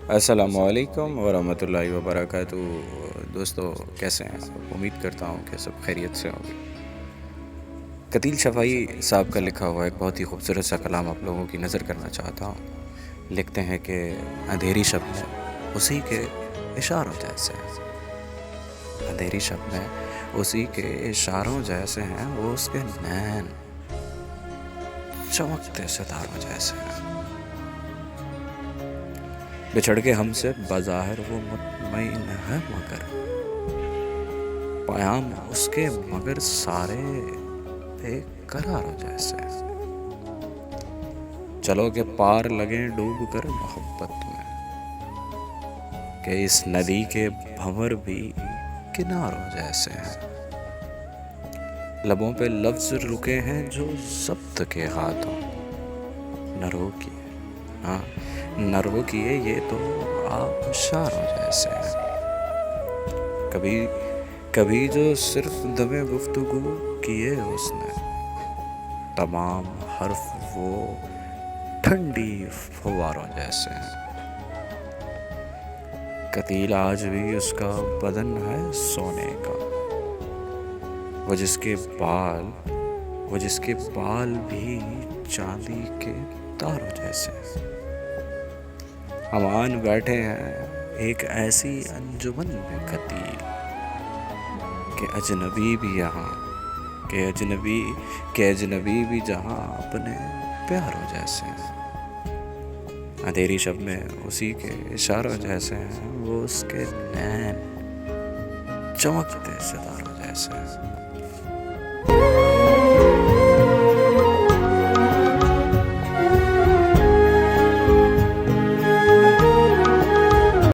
अस्सलामुअलैकुम वरहमतुल्लाहि वबरकातुहू। दोस्तों, कैसे हैं आप? उम्मीद करता हूँ कि सब खैरियत से होंगे। कतील शफ़ाई साहब का लिखा हुआ एक बहुत ही खूबसूरत सा कलाम आप लोगों की नज़र करना चाहता हूँ। लिखते हैं कि अंधेरी शब में उसी के इशारों जैसे हैं, अंधेरी शब में उसी के इशारों जैसे हैं, वो उसके नैन चमकते सितारों जैसे हैं। बिछड़ के हमसे बज़ाहिर वो मुतमईन है, मगर पयाम उसके मगर सारे बेकरारों जैसे। चलो के पार लगे डूब कर मोहब्बत में, कि इस नदी के भंवर भी किनारों जैसे हैं। लबों पे लफ्ज रुके हैं जो ज़ब्त के हाथों न रोकिए, हाँ न रोकिए, ये तो आप इशारों जैसे हैं। कभी कभी जो सिर्फ दमे गुफ्तगू किए उसने, तमाम हर्फ वो ठंडी फुवारों जैसे हैं। कतील आज भी उसका बदन है सोने का, वो जिसके बाल भी चांदी के तारों जैसे हैं। अमान बैठे हैं एक ऐसी अंजुमन में कतील, के अजनबी भी यहाँ, के अजनबी भी जहाँ अपने प्यारों जैसे हैं। अंधेरी शब में उसी के इशारों जैसे हैं, वो उसके नैन चमकते सितारों जैसे हैं।